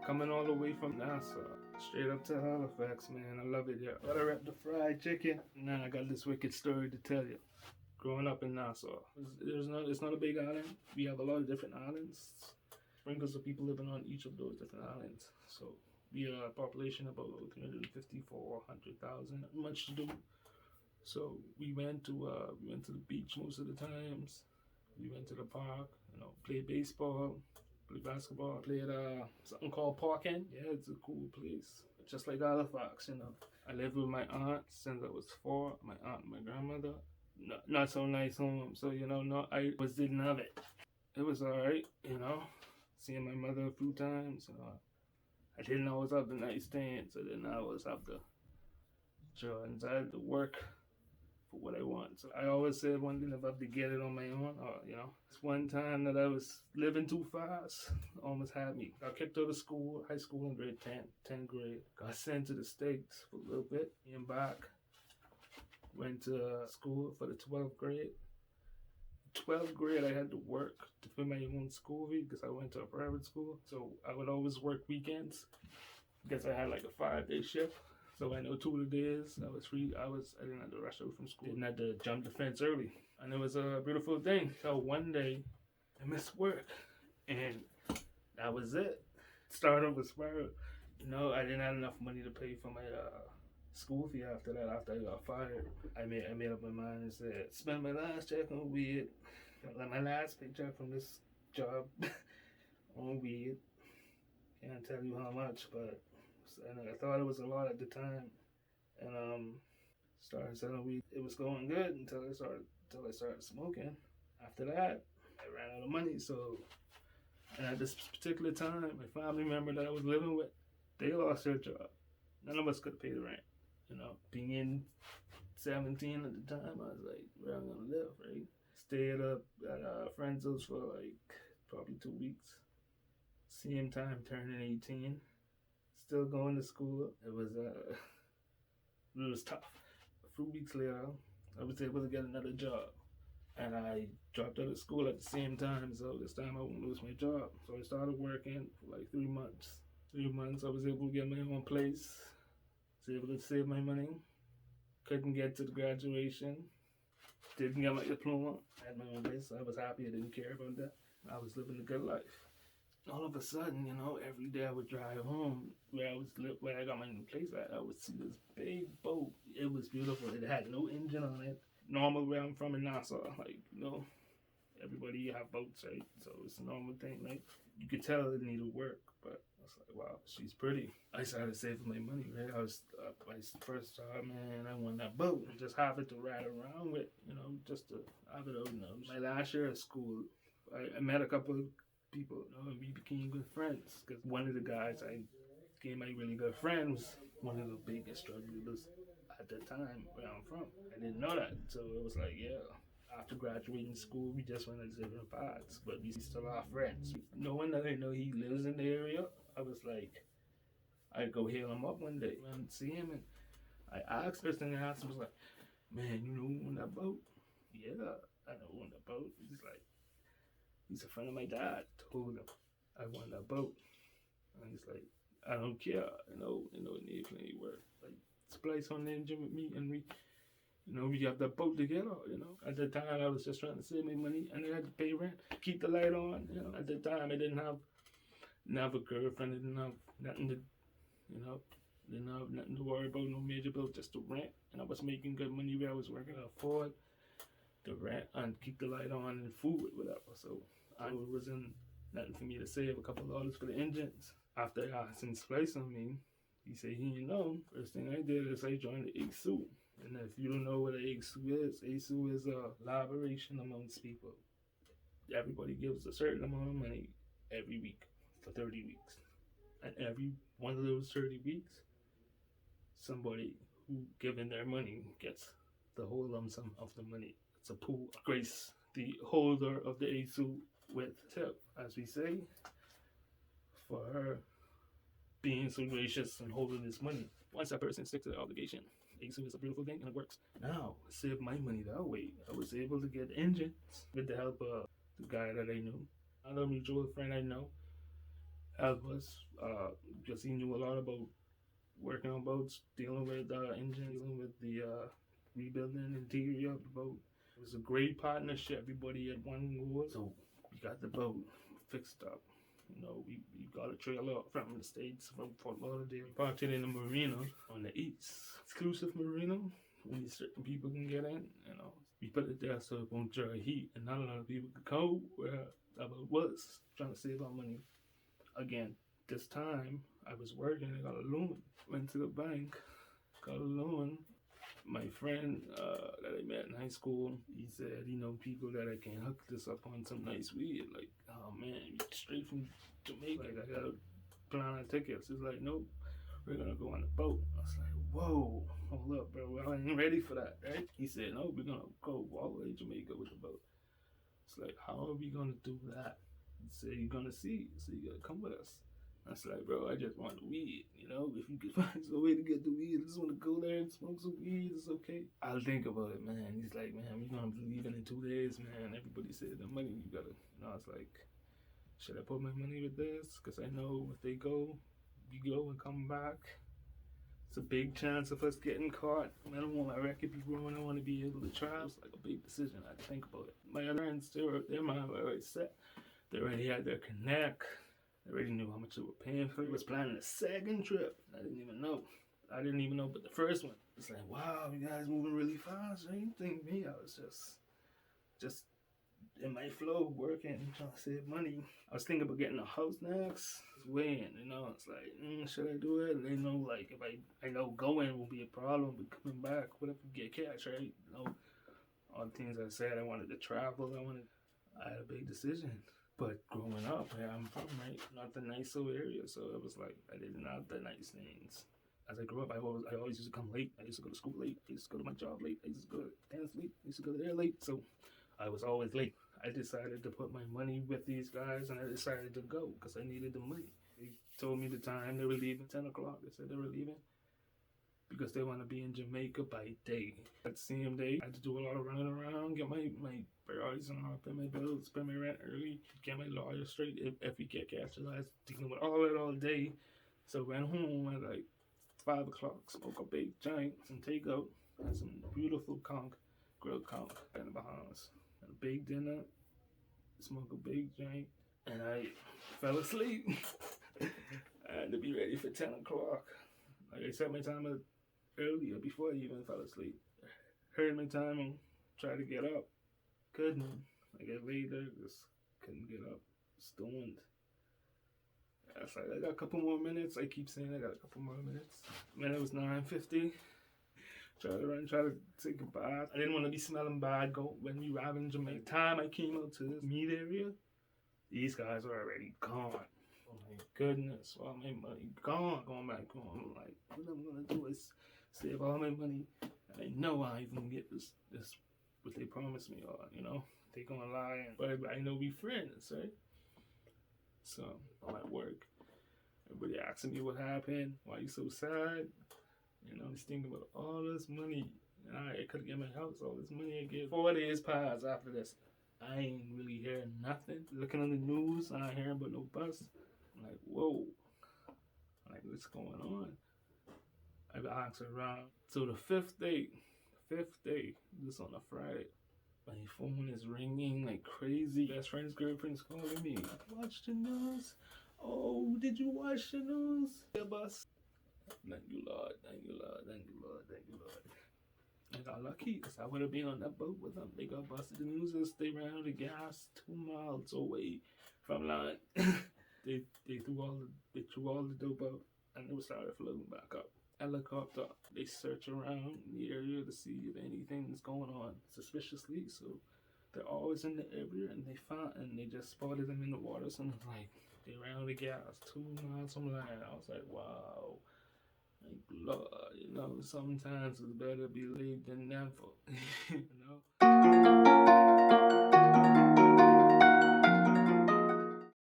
Coming all the way from Nassau, straight up to Halifax, man. I love it here. Gotta rep the fried chicken. Now I got this wicked story to tell you. Growing up in Nassau, it's not a big island. We have a lot of different islands. Sprinkles of people living on each of those different islands. So we are a population of about 350, 400,000. Much to do. So we went to the beach most of the times. We went to the park, played baseball, played basketball, played something called parking. Yeah, it's a cool place. Just like Halifax. I lived with my aunt since I was 4. My aunt and my grandmother. Not so nice home, so no, I was didn't have it. It was alright. Seeing my mother a few times. I didn't always have the nice things. I didn't always have the joy, and I had to work for what I want. So I always said one thing, if I have to get it on my own, it's one time that I was living too fast, almost had me. Got kicked out of school, high school in grade 10, 10th grade. Got sent to the States for a little bit, came back, went to school for the 12th grade. 12th grade, I had to work to pay my own school fee because I went to a private school. So I would always work weekends because I had like a 5-day shift. So I know 2 of the days I was free. I didn't have to rush out from school. Didn't have to jump the fence early. And it was a beautiful thing. So one day I missed work and that was it. Started with spiral. I didn't have enough money to pay for my school fee after that. After I got fired, I made up my mind and said, spend my last check on weed. Like my last paycheck from this job on weed. Can't tell you how much, but and I thought it was a lot at the time. And started selling weed. It was going good until I started smoking. After that, I ran out of money. So, and at this particular time, my family member that I was living with, they lost their job. None of us could pay the rent. Being 17 at the time, I was like, where am I gonna live, right? Stayed up at a friend's house for like probably 2 weeks. Same time turning 18. Still going to school. It was tough. A few weeks later, I was able to get another job. And I dropped out of school at the same time, so this time I won't lose my job. So I started working for like 3 months. 3 months, I was able to get my own place. Was able to save my money. Couldn't get to the graduation. Didn't get my diploma. I had my own place. I was happy. I didn't care about that. I was living a good life. All of a sudden, every day I would drive home where I got my new place at, I would see this big boat. It was beautiful. It had no engine on it. Normal where I'm from in Nassau, everybody have boats, right? So it's a normal thing, right? You could tell it needed work, but I was like, wow, she's pretty. I started saving my money, right? I was my first job, man. I won that boat and just have it to ride around with, just to have it out. My last year at school, I met a couple of people, and we became good friends. Because one of the guys I became my really good friend was one of the biggest drug dealers at the time where I'm from. I didn't know that, so it was like, yeah. After graduating school, we just went on different paths, but we still are friends. Knowing that I know he lives in the area, I was like, I'd go hail him up one day and see him, and I asked, first thing I asked him was like, man, you know who won that boat? Yeah, I know who won that boat. He's a friend of my dad. Told him I won that boat. And he's like, I don't care. It need plenty work. Like, splice on the engine with me and we have that boat together, At the time, I was just trying to save me money and I had to pay rent, keep the light on, At the time, I didn't have a girlfriend, I didn't have nothing to, didn't have nothing to worry about, no major bills, just the rent. And I was making good money where I was working. I afford the rent and keep the light on and food, whatever. So it wasn't nothing for me to save a couple of dollars for the engines. After I asked him to splice on me, he said first thing I did is I joined the ASU. And if you don't know what an ASU is a collaboration amongst people. Everybody gives a certain amount of money every week for 30 weeks. And every one of those 30 weeks, somebody who given their money gets the whole lump sum of the money. It's a pool. Grace the holder of the ASU with tip, as we say, for her being so gracious and holding this money. Once that person sticks to the obligation, ASU is a beautiful thing and it works. Now, save my money that way. I was able to get engines with the help of the guy that I knew, another mutual friend I know, help us because he knew a lot about working on boats, dealing with engines, dealing with the rebuilding interior of the boat. It was a great partnership. Everybody had one goal. So we got the boat fixed up. You know, we got a trailer from the States, from Fort Lauderdale. Parked it in a marina on the east. Exclusive marina. Only certain people can get in, you know. We put it there so it won't draw heat and not a lot of people could go where that boat was, trying to save our money. Again, this time I was working, I got a loan. Went to the bank, got a loan. My friend that I met in high school, he said, you know, people that I can hook this up on some nice weed. Like, oh man, straight from Jamaica, like, I gotta plan on tickets. He's like, nope, we're gonna go on a boat. I was like, whoa, hold up, bro, I ain't ready for that, right? He said, no, we're gonna go all the way to Jamaica with the boat. It's like, how are we gonna do that? He said, you're gonna see, so you gotta come with us. I was like, bro, I just want the weed, you know? If you could find some way to get the weed, I just want to go there and smoke some weed, it's okay. I'll think about it, man. He's like, man, we're going to be leaving in 2 days, man. Everybody said the money, you gotta, you know, I was like, should I put my money with this? Because I know if they go, we go and come back. It's a big chance of us getting caught. I don't want my record be ruined. I want to be able to travel. It's like a big decision. I had to think about it. My other friends, their mind were already set. They already had their connect. I already knew how much they were paying for it. I was planning a second trip. I didn't even know. But the first one. It's like, wow, you guys moving really fast. I didn't think me. I was just in my flow, working, trying to save money. I was thinking about getting a house next. Weighing, you know, it's like, should I do it? And they know, like, if I know going will be a problem, but coming back, what if we get cash, right? You know, all the things I said, I wanted to travel. I had a big decision. But growing up, where I'm from, right, not the nice area, so it was like I did not the nice things. As I grew up, I always used to come late. I used to go to school late. I used to go to my job late. I used to go to dance late. I used to go there late. So I was always late. I decided to put my money with these guys, and I decided to go because I needed the money. They told me the time they were leaving, 10 o'clock. They said they were leaving because they want to be in Jamaica by day. That same day, I had to do a lot of running around, get my priorities in order, pay my bills, pay my rent early, get my lawyer straight if we get capitalized, dealing with all that all day. So went home at like 5 o'clock, smoke a big joint, some takeout, had some beautiful grilled conch in the Bahamas. Had a big dinner, smoke a big joint, and I fell asleep. I had to be ready for 10 o'clock. Like I set my timer earlier before I even fell asleep. Heard my time and tried to get up. Couldn't. I got laid there, just couldn't get up. Stoned. I was like, I got a couple more minutes. I keep saying I got a couple more minutes. Man, it was 9:50. Try to run, try to take a bath. I didn't want to be smelling bad when we arrived in Jamaica. The time I came out to this meat area, these guys were already gone. Oh my goodness, all my money gone. Going back home, I'm like, what I'm gonna do is save all my money. And I know I even get this what they promised me, or you know, they gonna lie. But I know we friends, right? So I'm at work. Everybody asking me what happened. Why you so sad? You know, just thinking about all this money. And I could get my house, all this money I get. 4 days passed after this. I ain't really hearing nothing. Looking on the news, I ain't hearing about no bus. I'm like, whoa. I'm like, what's going on? I've asked around. So the fifth day, this on a Friday, my phone is ringing like crazy. Best friend's girlfriend's calling me. Watch the news. Oh, did you watch the news? Yeah, boss. Thank you, Lord. Thank you, Lord. Thank you, Lord. Thank you, Lord. I got lucky because I would have been on that boat with them. They got busted. The news is they ran out of gas 2 miles away from land. they threw all the dope out and they started floating back up. Helicopter. They search around the area to see if anything's going on suspiciously. So they're always in the area and they just spotted them in the water. So it's like they ran out of gas 2 miles from land. I was like, wow. Like, Lord, you know, sometimes it's better be late than never, you know?